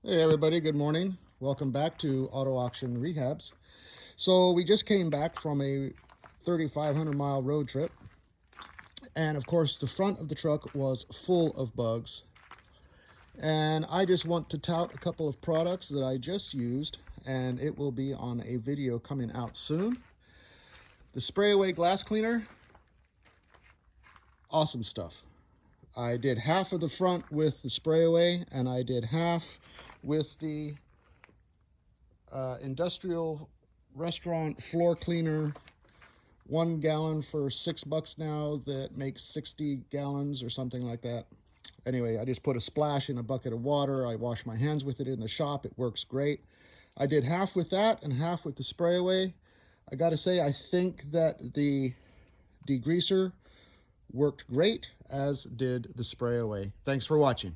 Hey everybody, good morning. Welcome back to Auto Auction Rehabs. So we just came back from a 3,500 mile road trip, and of course the front of the truck was full of bugs. And I just want to tout a couple of products that I just used, and it will be on a video coming out soon. The spray away glass cleaner, awesome stuff. I did half of the front with the spray away, and I did half with the industrial restaurant floor cleaner, 1 gallon for $6 now, that makes 60 gallons or something like that. Anyway, I just put a splash in a bucket of water. I wash my hands with it in the shop. It works great. I did half with that and half with the spray away. I gotta say, I think that the degreaser worked great, as did the spray away. Thanks for watching.